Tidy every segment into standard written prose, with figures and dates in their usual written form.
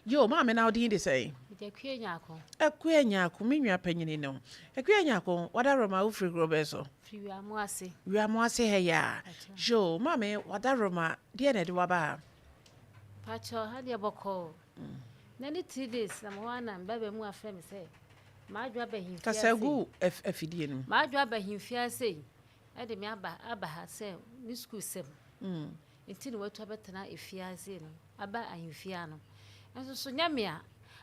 Yo, mama now did say. The queer yako. A queer yaku, me your opinion no. A queer yaku, whatever my free grobeso. Free amoasi. You are more say ya. Jo, mammy, whatever my dear Nedwaba. Pacho had your boko. Nanny 3 days, I'm one and baby more friend say. My drabber him. Casagu, if he didn't. My drabber him fear say. I did me abba had said, Miss School 7. Until what to better if he has in. Abba and fiano. And so, Yamia,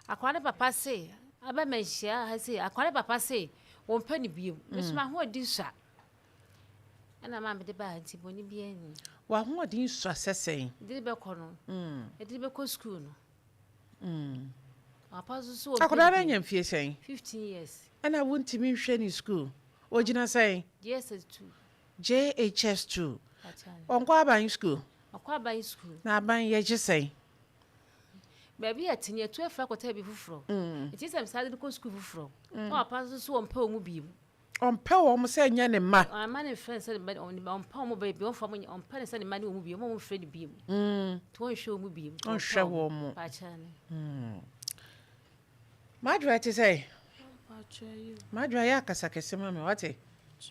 I call papa say. Abba may share, I say, I call papa say. 1 penny beam. Miss my what do shot. And I'm the bad Tiboni bien. Well, what do you say? Did be corner. It did be school. I pass so. I could have any fear saying 15 years. And I wouldn't mean training school. What did I say? Yes, it's 2. JHS2. On qua buying school. A quite by school. Now buying ye just say. Baby at 10 year 12 faculty before. It is I'm started to go school for. Oh, pass so on poem beam. On Poe almost saying yan ma. My man friend said, but on palm baby on family on pennies and money will be a moment Freddy beam. To show me beam. On show more. Pachan. My dry to say. Patcher you. My dry yakasaka, Simon, what it?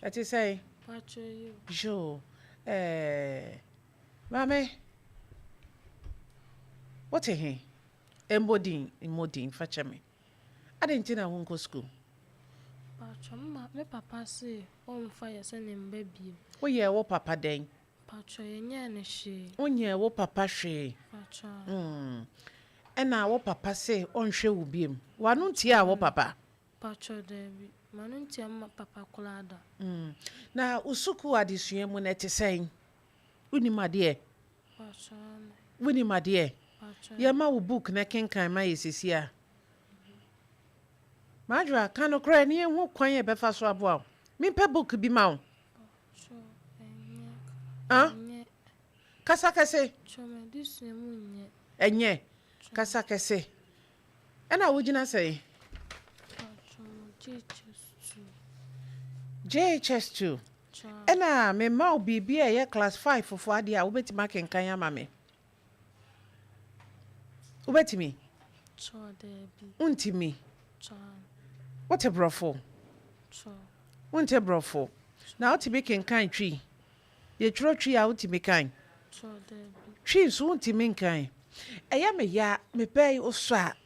That is say. Patcher you. Jo. Mammy. What a he? Embodying, fetch me. I didn't think I won't go school. Patron, my papa say, all fire sending baby. Oh, yeah, what papa dang. Patron, and she. Oh, yeah, what papa she. Patron. And now what papa say on she will be him. Why don't you what papa? Patron, David. Manuntia, my papa colada. Now, Usuku are this year when it is saying, Winnie, my dear. Patron. Winnie, my dear. Patron. Your ma will book necking kind my is here. Madra cannot cry near who quiet befa so aboa. Me pe book be mau. Ah? Kasaka say. Chome this nemunye. Enye. Kasaka say. And I would not say. JHS2. And me mau be a class 5 for 4 dia ubeti making kanya mame. Ubeti me. Unti me. What a brofo. Won't a brofo. Now to be kind tree. Ye throw tree out to be kind. Trees won't mean kind. I am a ya, me pay or swat.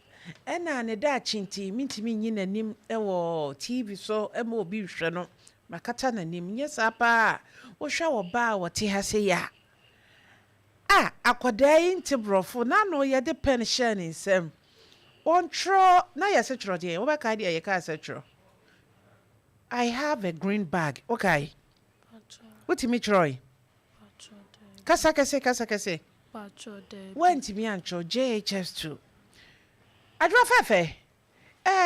And I ne da chinty, minty me in a nim TV so a more be shano. Macatana nim, yes, apa. Or shower bar what he has a ya. Ah, aquadain to brofo, none or ya the pen shining sem. On tro, na ya setro dear, what kind of your setro? I have a green bag, okay. What to me, Troy? Kasaka say. When to me, Ancho, JHS2. I draw fefe.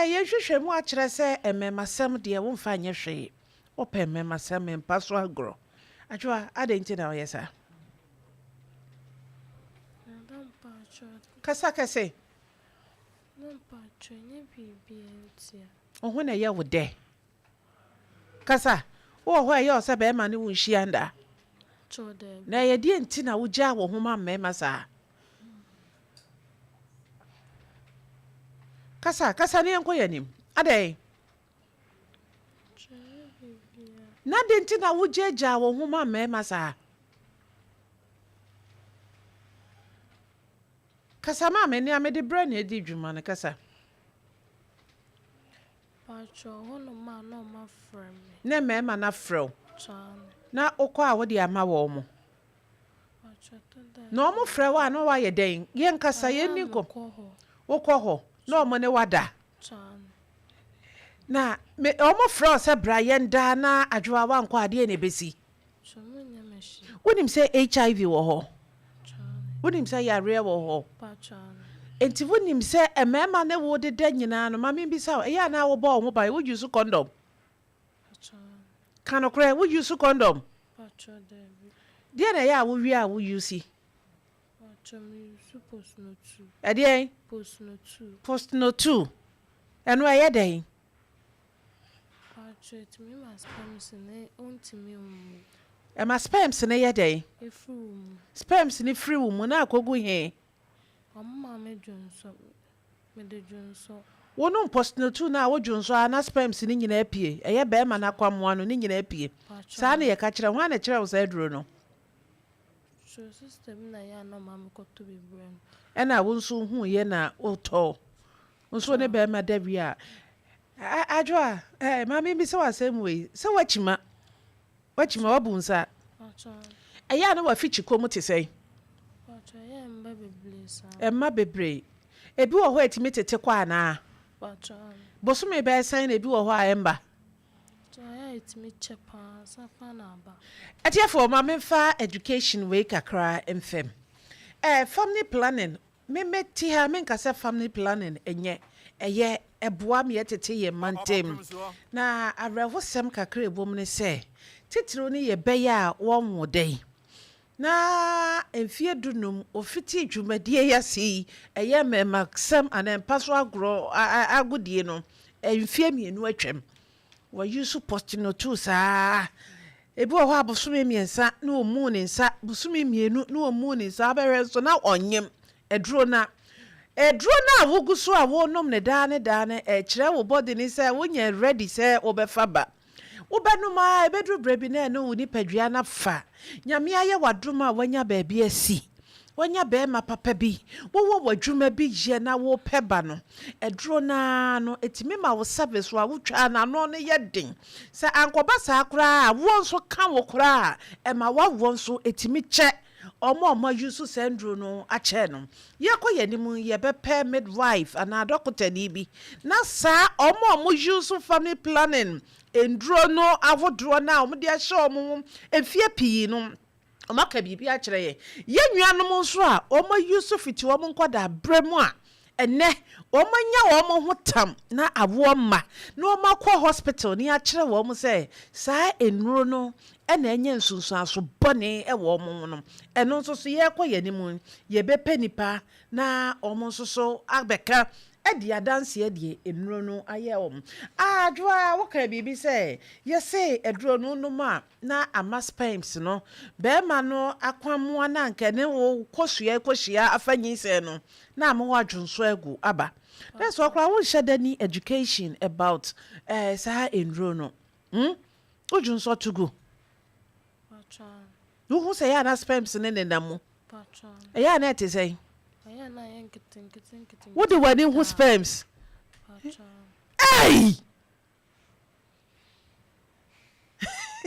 You should watch I say, and memma some dear won't find your shade. Open memma some and pass one grow. I draw, I didn't know, yes, sir. Kasaka say. Oh, when a year would day. Kasa, oh, where you're a man who she under. Now, you didn't tina would jar or whom I may massa. Kasa, near Quayanim. A day. Nothing tina would jar or whom I may massa. Kasa, mamma, near me the brain, did you, man, Kasa? One of my no, my friend. Ne me ma na fro. Na okwa wo de ama wo mo. No mo fre wa no wa ye den. Ye nkasa ye niko. Wokọ ho. No mo ne wada. Na me omo fro se bra ye nda na adwa wa nkọ ade ne besi. Wonim say HIV wo ho. Wonim say yare wo ho. Enti wonim se emema ne wo de da nyina no mama bi sa ya na wo ba wo ba wo use condom. Kan okre wo use condom. Dia na ya wo wi a wo use. Ade post no 2. Eno aye den. E ma sperms ne ye den. Sperms ni free wo mu na akogu he. me de junso wono postino tu na wo dwonso ana sperms ni nyina apie eye be ma na kwamwa no ni nyina apie saa na ye ka kire ho na kire wo sa aduro no so system na ya no ma me ko to be brain ena wo nso hu ye na oto nso ne be ma da wi a adwa ma me bi se wasem we se wachima wabunsa aya na wa fichi ko mu te sei emma bebre ebi wo ho etimi tete kwa na bosumi be san na ebi wo ho a emba etimi chepa safa na ba atiafo ma memfa education we kakra mfem family planning me meti ha me nkasa family planning enye eye eboa me yetete ye mantem na abrahosem kakra ebom ne se titiro ni ye beya wo nwodai na enfie dunum ofiti dwumadie yasi eye memaksam anempaso agro agodie no enfie mienu atwam wo yusu postino tu saa ebi wo abosome miensa na omu ne nsa bosome mienu na omu ne nsa abere so na onyem eduro na woguso a wo nom ne daane kire wo body ni se wo nya ready se wo befa ba wo benuma ebedru brebi na no ni padua na fa nyame aye wadoma wanya ba bi asi wanya be ma papa bi wo wadwuma bi je na wo peba no eduro na no etimi ma wo service wa wo twa na no ne yedin se ankoba sa akra wo nso ka wo kra e ma wo nso etimi che omo yusu sendro no ache no ye koye ni mu ye be midwife ana doctor ni bi na sa omo yusu family planning endro no avodro na omo de ahye omo efie pii no omaka bibi a kire ye nuanom nso a omo yusu fiti omo nkoda bremu a ene omanya omo ho tam na awo ma na omo akọ hospital ni a kire wo mo se sa enuro no ena enye nsunsu aso bone e wo omo no eno nso so ye koye ni mu ye be penipa na omo nso so abeka edi adanse edi enuro no aye om adwa wo ka bibi se ye se eduro no no ma na amaspems no be ma no akwamwa na nke ne wo koshia afanyi se no na mo wadwonso agu aba that's why we share any education about sa enuro no wadwonso to go who say ya na sperms ne namu ya na te say what the one who sperms hey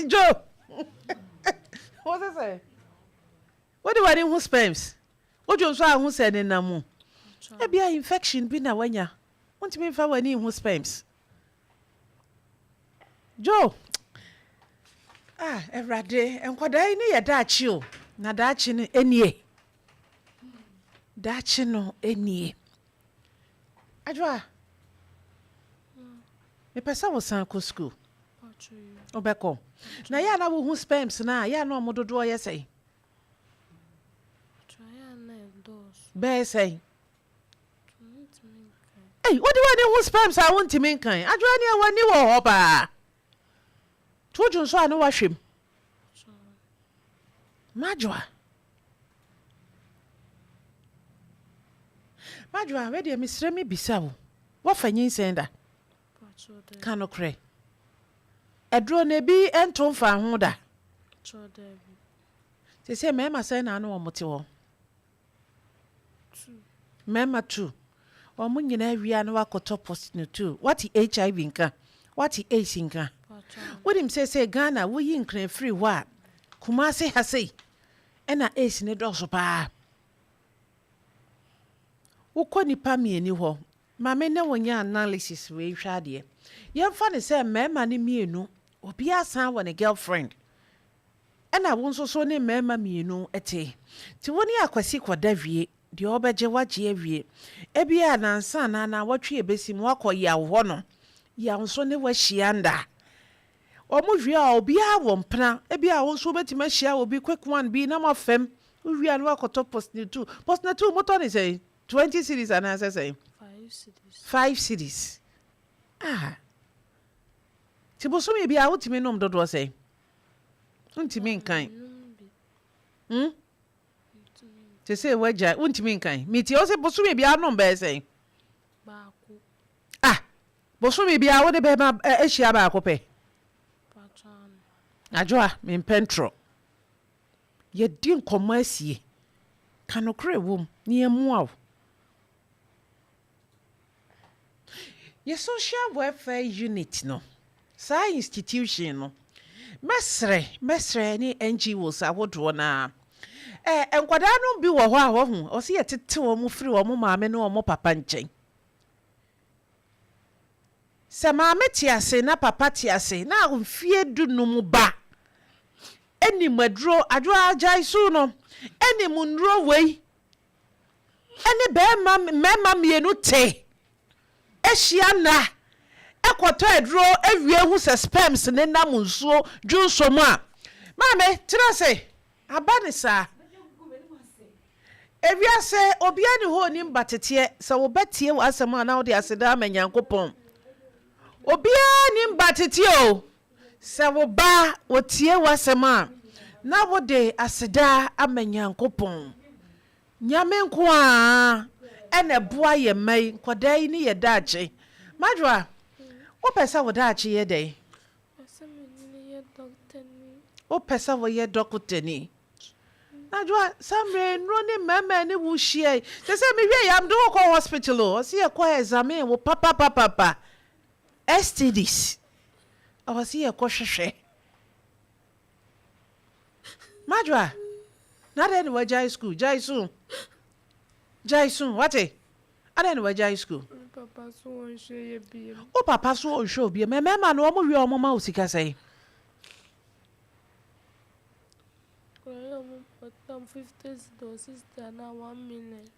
Joe what is say what the one who sperms what you so who say ne namu e bia infection bi na wanya want me fa wani who sperms Joe everyday enkwada ni ye daachi o na daachi no enie daachi no enie adwa me pesa wo san ko school obeko na ya na wo hu sperms na ya na omododo ye sei be sei what do I hu sperms I want to make kan adwa ni wani wo ho ba Tujun so anu wahwem. Majwa we de misre mi bisa wo. Wo fanyin senda. Kanokre. Edro na bi ento fa ho da. Se mema sai na anu omote wo. Mema tu. Omo nyina awia na wakoto post no tu. What HIV nka? What AIDS nka? What him say Ghana we yin kran free wa Kumasi hase ena ace ne doso pa wo ko nipa mieni ho ma me ne wonya analysis we hwa de ye fa ne say mema ne mienu obi asan wo ne girlfriend ena wo nso so ne mema mienu ete ti woni akwasi koda wie de obeje waje awie ebia nansa na watwe ebesim wakoya wo no ya nso ne wa shianda omo hwia obi a wompna ebi a wo so betima hia obi quick one bi na mafem hwia no akoto post 2 motor ni say 20 cities and as say 5 cities ti bosomi bi a wotimi nom dodo say untimi nkan ti say waja untimi nkan mi ti o say bosomi bi a nom be say Baako. Ah, bosumi bia wo de be ma ehia ba akopɛ. Patron. Adwoa me pentro. Ye din komo asie. Kanokre wom ne emu aw. Ye social welfare unit no. Sa institution no. Mesre ni NGOs awodo na. Enkwada no bi wo ho a wo hu. O se ye tete wo mu firi wo mu maame no wo mu papa nchen. Se maame tiase na papa tiase na mfie du no mu ba. Eni maduro adwo ajai su no. Eni munro wei. Eni be mema mienu te. Ehia na. Ekoto edro ewie hu se sperms ne nam nsuo dwunsom a. Maame tira se abanisa. Ewiase obi ani ho ni mbatete se wo betie wo asem a na wo de aseda amanyankopon. Obi ani mbatete o. Se wo ba wo tie wo asem a na wo de aseda amanyankopon. Nyame nko a ene boa ye mai kodai ni ye dache. Madwa o pesa wo dache ye dai. O pesa wo ye doctor ni. Madwa samre nro ni mama ni wo hie. Se me hwe yam do ko hospital o. Se ye ko examine wo papa. STDs. O se ye ko hwehwe. Madwa na de ni wa jai school, jai soon, what eh? I don't know where jai school. Papa so on share be. Oh, papa so on show be. Me man no mo wi o mo ma osika say. But 50 sister na 1 million.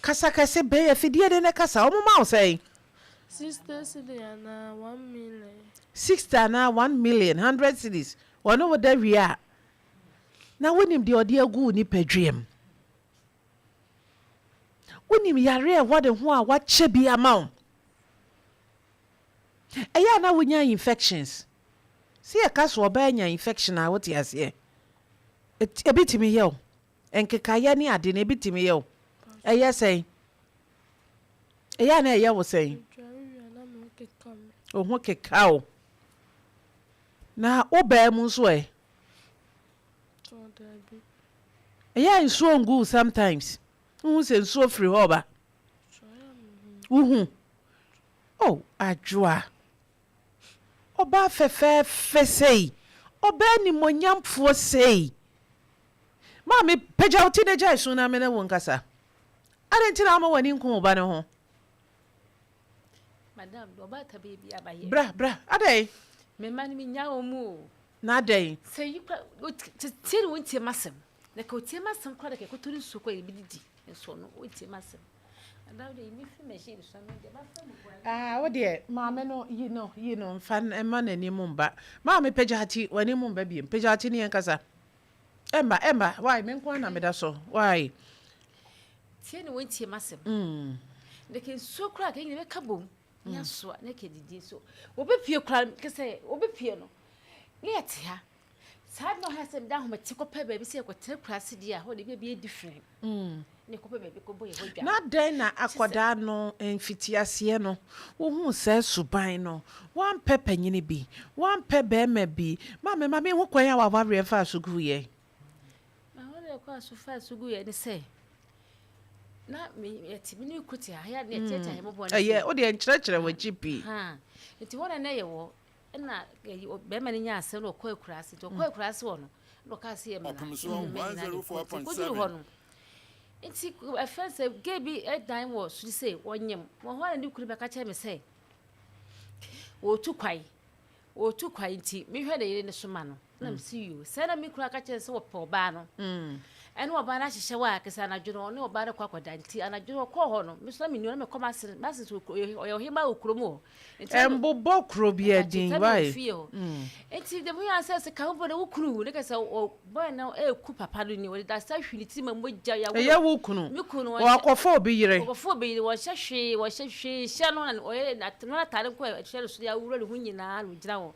Kasa be afidie de na kasa o mo ma o say. Sister na 1 million. Sister na 1 million 100 cedis. Wono wo da wi a. Na wonim de ode agu ni padwem. Wonim yare e wode ho a wache bi ama. Eya na wonya infections. See e kaso oba nya infection a wote ase. E bitimi ye o. Enkekaye ni ade na e bitimi ye o. Eya sei. Eya na eya wo sei. O ho keka o. Na oba mu so e. Eya nsuo ngu sometimes. Who say so free hoba? Oh, adwoa. Oba fefe sei. Oba ni monyamfo sei. Mami peja uti na jai so na me na wonkasa. Adenti na ma wani nko oba ne ho. Madam, oba ta baby abaye. Bra, adai. Me mani mi nya omu. Na adai. Say you tiri wontie masem. Na ka otie masem kwa da ke koturi su kwa ibididi. So no wontie masem. Now they me fi machine so no de ba fa wo de maame no you know fan e ma na ni mumba. Maame peja hati wani mumba bi. Peja hati ni enkasa. Emma, why me nko na me da so? Why? Tie ni wontie masem. De ke so kra ka ni be kabom. Nya so na ke didi so. Wo be pie kra ke say wo be pie no. Ne yete ha. Sad no hasem da ho mati ko pa ba bi se ko tre kra se dia ho de be different. Ne ko pa ba bi ko boye ho dwa. Na den na akoda no enfitiase no. Wo hu se suban no. Wan pepe nyini bi. Wan pe be ma bi. Mama ho kwan ya wa wa fa sugu ye. Kwa sufa sugu ye ni say na me yeti mini kuti ha ya ne tete ha mo ye o de nkyerɛkyerɛ wa GP nti wona na ye wo na be ma ni nya asem no kwa akurase to kwa akurase wo no no ka se ye me na Opemsuo 104.7 ho nti offense gebi edan wo so say wonyem wo ho na ni kuri be ka che me say wo tu kwai nti me hwe de yire ne soma no na me see you say na me kura ka che se wo pe oba no ene oba na hyehyɛ wa akesa na dwono ne oba de kwakoda nti anadwono kɔ hɔ no me so na me nua na me kɔma se so oyo hima okromo nti embobo kro bi adin why nti de mo ya se ka ho de wo kunu ne ka se boy na eku papa no ni wo da sa hwini ti ma mogya ya wo kunu me kunu wo akɔfo obi yire wo hyehyɛ hye no na oye na tena tare kɔ hye so ya wuro le hu nyina no gyina wo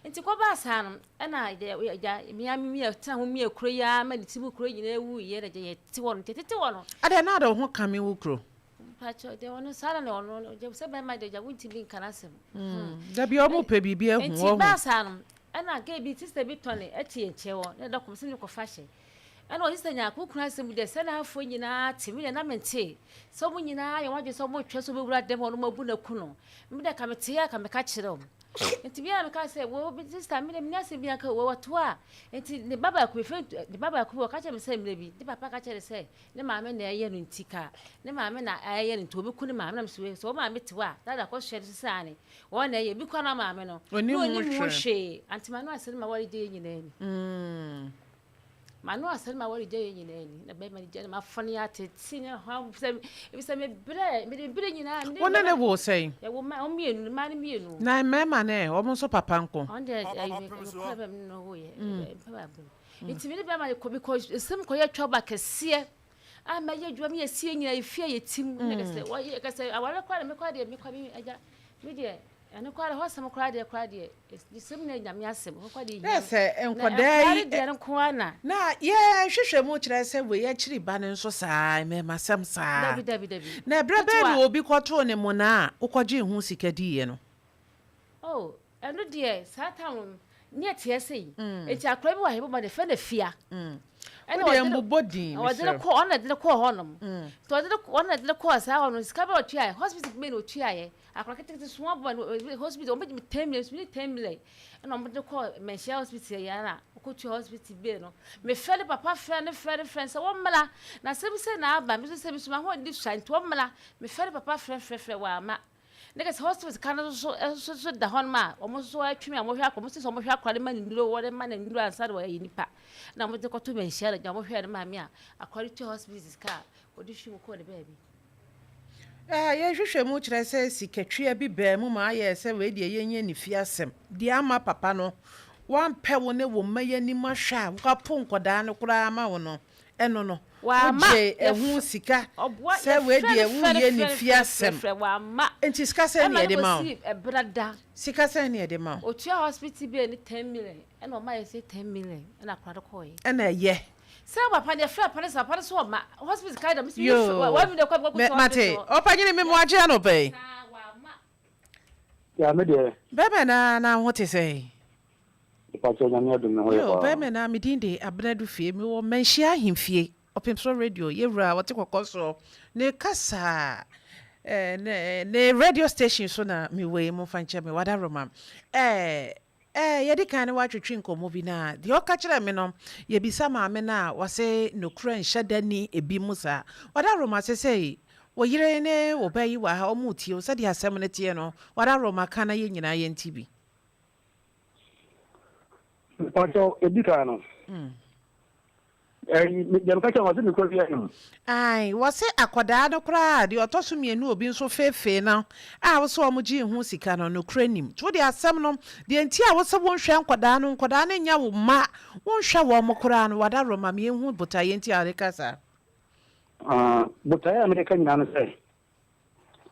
nti kɔ ba sa no na ya mi tena ho mi ekuro ya ma ni ti bu kuro nyina wu ye na je ti wono tete wono ade na do ho kame wo kuro Pacho, they want to salon or just say my dear, won't be in Canassim. There be almost baby beer. And Bassanum, and I gave it a bit Tony, a tea and chair, the document of fashion. And what is the Yaku Cranston with the Senna for you now, Timmy and I'm in tea. So when you know, I want you so much trust will write them on Mobuna Kuno. Mida come a tea, I can catch it on. And to be able to say, well, this time, Nancy Bianca, what to her. And the Baba could the Baba could catch him, say, maybe the Papa catcher say, the mamma and I in Tika, the mamma and I in Toby couldn't mamma sway, so my bit to her, that I was shed sunny. One day you become a mamma, when you more shade, and to my no, I said my worry day in any. Manu I said my worry day in any, the baby gentleman funny at it, senior how it was a bread, bring you now. One I was saying, there will my own me and money me. Nine mamma, almost a papanco. On there, I no way. It's really by my because some quiet trouble can see. I may draw me a seeing I fear your team. Why you can say, I want to quite a media. And no quite a horse, some cried, it's the same name, Yamiasim. Yes, and Quadai. Now, yeah, she should much as I we actually banning so sigh, me some sigh. Now, brother will be quite on a mona, Okoji, who's sick a dear. Oh, and no dear, Satan, near TSA. It's a crab I have by the friend of fear. And I am body. I did a call on the call on them. So I did one at the course, I want to discover a chair, hospital made no chair. I can take the swamp one hospital, make me 10 minutes, 10 minutes. And I'm going to call Michelle Hospital, Yana, go to hospital, Beno. Me fell papa friend, friends, a woman. Now, some say now, but Mrs. Service, my whole dish shine to one man. Me fell papa friend, while ma. Next hospital Canada so the Honma, almost so I treat me, almost so much man in blue, what a man in blue and Saturday in Nipa. Now, with the cotton and shell, I'm here, mamma, according to hospital's car, what do she call the baby? Yes, you should much as I say, Catria be bear, Mamma, yes, a way, dear yen, if yasem. Dear ma papano, one pair will never may any more sharp, Capon, Codano, Crama, no, and no. Why, a woosika, say, where dear William, if yasem, and she's cassing near the mouth, a brother, Sicassa near the mouth. Or your hospital be any 10 million, and on my say 10 million, and a part of coin. And a ye. So, upon your flat, upon a swamp, hospital kind of you. What will the Mate, open your memoir, Jano Bay. Yeah, my dear. Bemana, now what is say? Bemana, Medindi, a bread of fear, or may share him fear. Opemsuo radio, Yera, what you call so. Ne Cassa, ne radio station, so na me way, more fine chemi, whatever, ma'am. Yedi kind of watch a drink or movie now. The old catcher, menom, ye be some amena, was say no crane, shadani, a bimusa. Whatever, must say. Well, you obey you are how muti, said he has 70, whatever, my canna in INTB. Pacho, a bicano. Aye, was it a quadrado crowd? You are tossing me a new being so fair now. I was so muji who sick on no cranium. To the assembly, the entire was someone shank quadano, quadane yaw ma, won't shower more crown, whatever, mammy, who but I ain't your casa. But I am American, I say.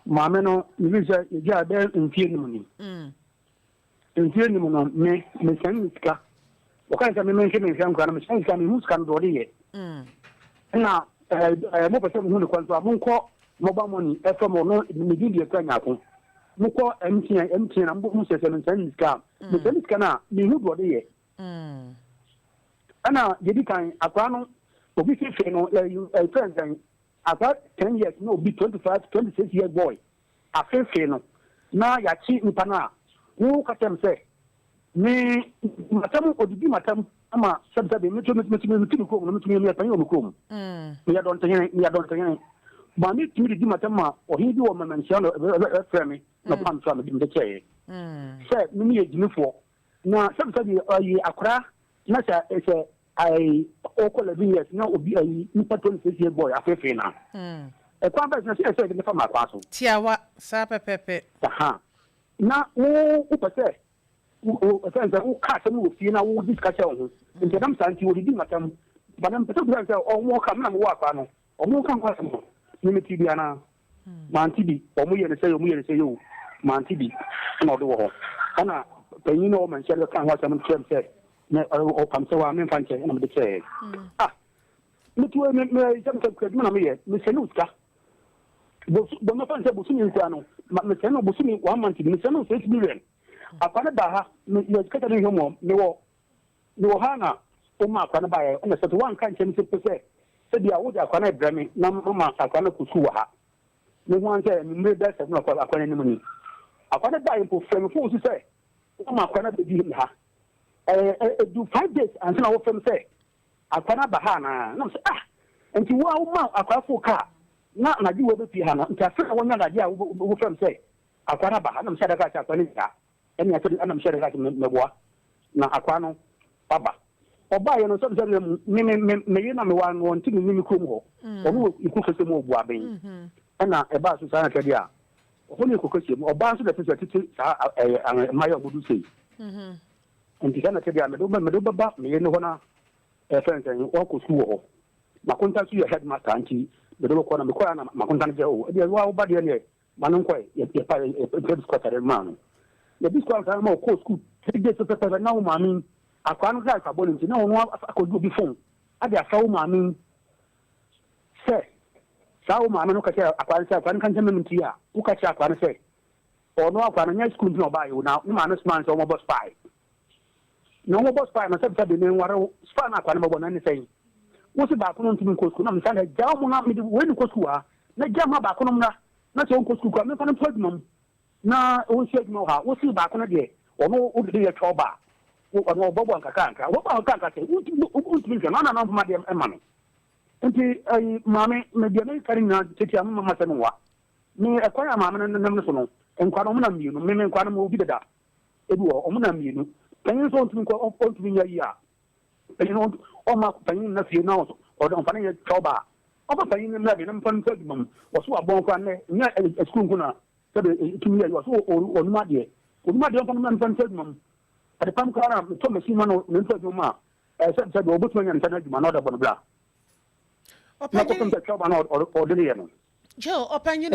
Mamma, you are there in Fienum. In Fienum, me, Messanka. What kind of mention is young Grandma who's come to it? Now, more person who comes to a monco, mobile money, from no immediate pineapple. Moko empty and Bumus and sends car. The same cannot be who body it. And now, the kind of Aquano, obviously, a friend, about 10 years, no, be 25, 26 year boy. A fair feno. Now, ya cheat in Pana. Who can them say? Me, Matam or the Matam, Ama, subsidy, me to me, I don't think, but me to me, the Matama, or he do a man, friendly, no palm from the chair. Said me a uniform. Now, subsidy, a crack, not a I call a years, now will be a 26 year boy, a fair fena. A compass, I said, in the farmer parcel. Tiawa, Sapa Pepe. Aha. Now, oh, say. Who cast and will see now who discuss on. In the time, you will be Matam, but I'm particularly or more come and walk on, or more come on. Nimitibiana, Mantibi, or me and say you, Mantibi, not the war. Anna, when you know, man, shall come what some term said. Or come so I'm in fancy, and I'm the say. Ah, look to me, some Miss Luska. But my friend said, Busumi, my son of Busumi, 1 month, the son of 6 million. Upon a baha, you're scattering him on, no hana, Oma Kanabaya, and a sort of one kind of say, said the Awuja Kana Grammy, Namma Akana Kusuha. No one said, made that of no Akana money. Upon a buy for friend fools to say, Oma Kana be her. Do 5 days until our friend say, Akana Bahana, no, and to wow, Akafu car. Not na you will be Hana, Tafra, one idea who from say, Akana Bahana, Sadaka, and I said, I'm sure that Mewa, na Aquano, Baba. Or buy on some me one to Mimicumo, or you cook some more wabbing, and a bass of Sanacadia. Only cook him, or bass of the physical Maya would say. And the Sanacadia, Meduba, me no one, a friend, and walk school. My contact you headmaster, auntie. The local Macquana, Macontan Joe, the wow body, Manonquay, a squatter man. The discount are more course school, 3 days of paper now, mammy. I can't like a bonnet, no, I could do before. I just saw mammy. Say, Sao Mamma, no catch a can't here, who catch up and say, or no, I can't school no buy you now, no man's man, so almost 5. No more boss 5, myself said the name, what span up on anything. What's about Kunum Koskunum? Sand down not me when Koskua, not Jama Bakunumra, not your Koskuka, not on Pugmum. Now, we said no how, what's back on a day, or no would be a troba, or no Bobo and Kakanka. What about Kanka? Who's none of my dear money. And the mammy, maybe carrying out to Mamma Sanua. Me acquire Mamma and the National, and Quanum, you know, Mimim Quanum will be the da. It will, Omunam, you know, can you so to go up to me a year? You know, all my pain, nothing now, or don't find a troba. Over paying them, and fun segment, was so a bon near a school. 2 years or so, or Madia. Would Madia from fun segment. At the Pam Cara, Thomas Simon, Nintendo, said Obutman and Senate, another blah. Opinion or the Joe, opinion,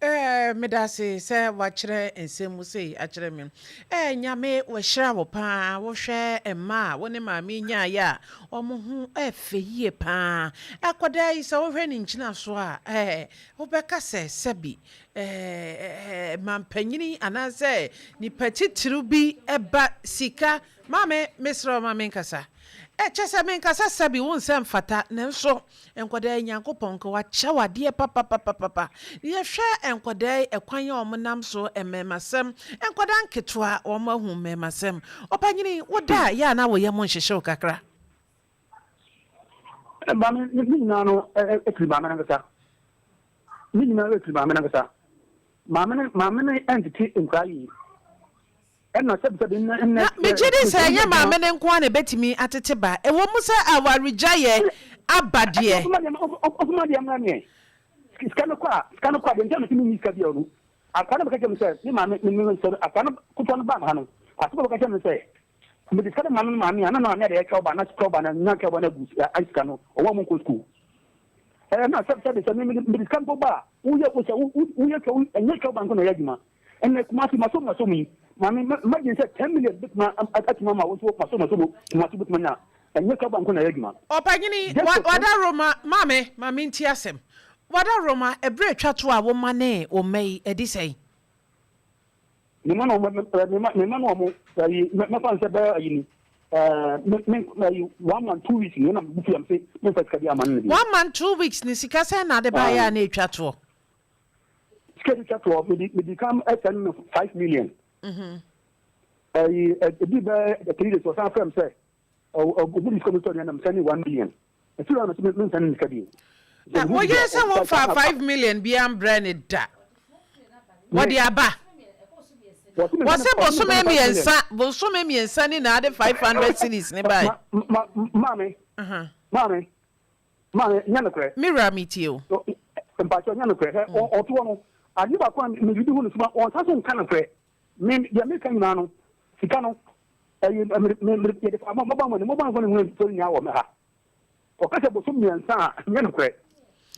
Medasi, say, watch and same will say, actually, me. Yame was shower pa, was share and ma, when ma mean ya, or moon, ye pa. Aquada is over in Chinaswa, Obeka says, Sebi, Mampenini, and I say, ni petit ruby, a bat sika, Mamma, Miss Roma Minkasa. Chesa Minkasa Sabi won't send fata, no so. And Quade Yankoponko, what shower, dear papa. Dear share and Quade, a quanya manam so and memasem, and Quadan Ketwa or Mahum memasem. Opinion, what da ya now we yamonshi show kakra. Mamma, Mamma, Mamma, entity inquiry. And not said in me say, ya mamma and Kwane betty me at a tiba, a woman say, our rejaye, abadie. Of my young man. Scanaqua, and tell me, Scabio. I can't make him say, Mamma, I cannot put on a bang, Hannah. I suppose I can say. But the kind of mammy, I don't know, I had a job, and not club and not one of ice canoe or woman could school. And I'm not said it's a name of the Campo Bar. We are told, and your job, I'm going to Regima. And like Marty Masoma to me, Mammy, imagine said 10 million big man at Mamma was what Masoma to Masuma, and your job, I'm going to Regima. Opinion, what a Roma, Mammy Tiasem. What a Roma, a bread chatua woman, or may a dissay. The man of my father said, 1 month, 2 weeks, you know, I'm saying, 1 month, 2 weeks, Nisika, not the buyer, nature tour. Schedule chat will become 5 million. A big the previous was our firm say, oh, good commission, and I'm sending 1 million. A few hundred million sending Scadi. Well, yes, I want 5 million beyond branded. What the Abba? Was it Bosumemi and Sunny now the 500 cities nearby? Mammy, Mirror meet you. And by Yanocre or 2. I give up one, maybe do on some kind of prayer. Men, the American man, Sicano, the mobile one to our or Casabosumi and Sa, Yanocre.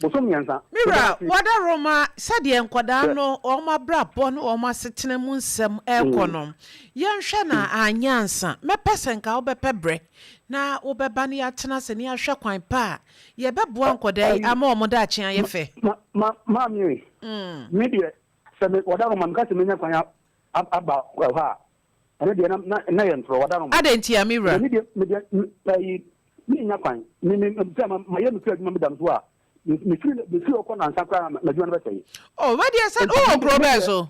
Mira, what a Roma, Sadi and Quadano, or my brapon, or my sitting some econom. Young Shana, Anyansa, me person cow be pebre. Now, Obebani Atanas and Yasha Quine Pa. Ye be buon quade, a more modachi, I fe. Mammy, media sɛ me wɔda no ma meka sɛ menya kwan aba hɔ a ɛno deɛ na yɛ ntorɔ wɔda no ma adanti amira menya kwan sɛ mayɛ me firi adwuma medam so a mefiri ɔkɔ nansa koraa madwuma no bɛsɛe wadeɛ sɛ wowɔ kuro bɛɛ so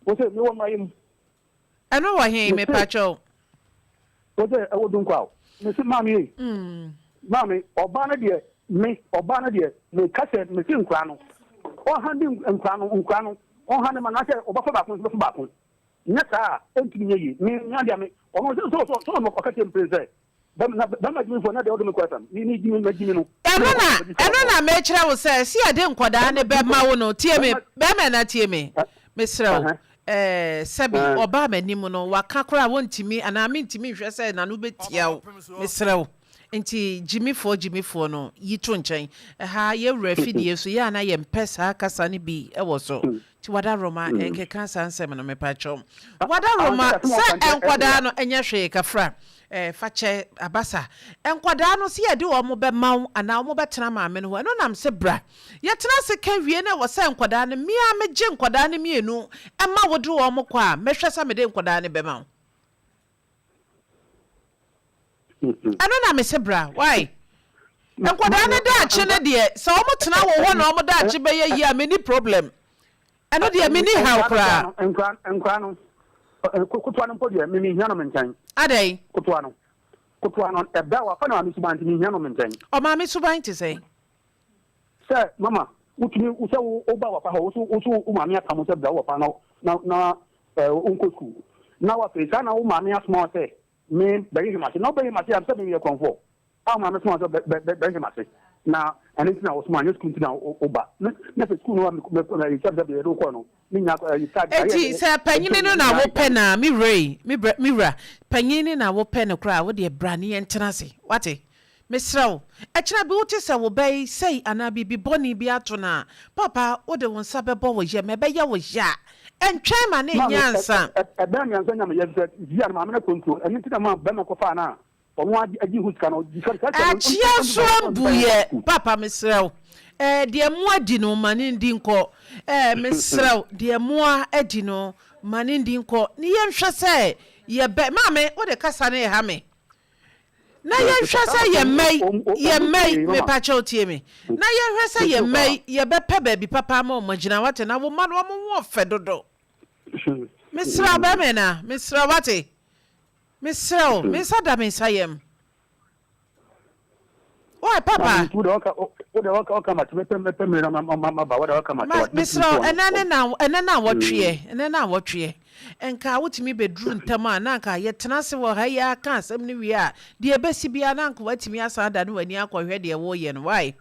wo sɛ mewɔ mmayɛ mu ɛno wɔ he mepakyɛw wo sɛ ɛwɔ dunkɔ a mese maame ei maame ɔbaa no deɛ meka sɛ mese nkora no ɔhande nkora no ɔhande ma nasɛ ɔbɛfa baako nso bɛfa baako nyɛ saa a ɛntumi nyɛ yie menyadea me ɔno sɛ ɔka kyɛ mpere sɛ bɛma gyimifoɔ na deɛ wode me kɔ asam magyimi no ɛno na mekyerɛ wo sɛ si ade nkɔdaa ne bɛma wo no tie me bɛma na tie me mesrɛ wo sɛbi ɔbaa m'anim no waka koraa wɔntimi anaa mentimi nhwɛ sɛ nano bɛtia wo mesrɛ wo nti gyimifoɔ no yi to nkyɛn ɛha yɛwura fidie so yɛ ana yɛmpɛ saa kasa no bi ɛwɔ so nti wada roma ɛnkeka saa nsɛm no mepakyɛw wada roma sɛ ɛnkwadaa no ɛnyɛ hwee kafra fakyɛ abasa nkwadaa no sɛ yɛde wɔn bɛma wo anaa wɔn bɛtena maame no hɔ ɛno nam sɛ bra yɛtena se ka wie na wɔ sɛ nkwadaa no mmea megye nkwadaa no mmienu ɛma wode wɔn kɔ a mɛhwɛ sɛ mede nkwadaa no bɛma wo ɛno na mesɛ bra why nkwadaa no daakye no deɛ sɛ wɔn tena wɔ hɔ na wɔn daakye bɛyɛ yie a meni problem ɛno deɛ meni haw koraa nkwadaa no kutuwa no mpo deɛ memehia no me nkyɛn adɛn kutuwa no ɛbɛ wafa na maame suban nti mehia no me nkyɛn ɔmaame suban te sɛ sɛ mama wotumi sɛ woba wafa hɔ woso wo maame aka mo sɛ bra wafa na wonkɔ skul na wafei saa na wo maame asoma sɛ me bɛyɛ hemase na wobɛyɛ mase a sɛ meyɛ kɔmfɔ a maame soma sɛ bɛyɛ hemase na ɛno nti na wɔsoma anyɛ skul nti na woba na sɛ skul no sɛ bɛyɛde wokɔ no eti sɛ panyini no na wopɛ na mewura panyini na wopɛ no koraa wode bra ne yɛntena se wate mesrɛ wo ɛkyerɛ bi wote sɛ wobɛyi sɛi anaa biribi bɔne bi ato no a papa wode wo nsa bɛbɔ wo yɛ ma ɛbɛyɛ wo yɛ a ɛntwɛn ma ne ɛnya nsa ɛbɛn miɛnsa nyama yɛ sɛ via no maame no kɔntuo ɛno nti na ma bɛma kɔfaa no a ɔno agye ho sika no akyea so ambuyɛ papa mesrɛ wo deɛ mua di no ma ne ndi nkɔ mesrɛ wo deɛ mua adi no ma ne ndi nkɔ ne yɛnhwɛ sɛ yɛbɛ maame wode kasa no ɛha me na yɛnhwɛ sɛ yɛmmɛi mepakyɛw tie me na yɛnhwɛ sɛ yɛmmɛi yɛbɛpɛ baabi papa ma ɔma gyina wate na wo ma no ɔmo wɔ fɛ dodo mesrɛ bɛmɛ na mesrɛ wate mesrɛ wo mensa da me nsa yam why papa mesrɛ ɛnɛ na wɔtweɛ nka wotumi bɛduru ntam a na nka yɛtena se wɔ ha yɛ aka asɛm no wie a deɛ ɛbɛsi bia na nka watumi asan da no w'ani akɔhwɛ deɛ wɔyɛ no why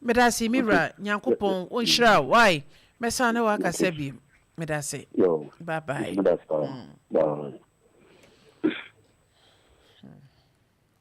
medase mewura nyankopɔn ɔnhyira why mɛsan ne wɔakasa bi medase bye bye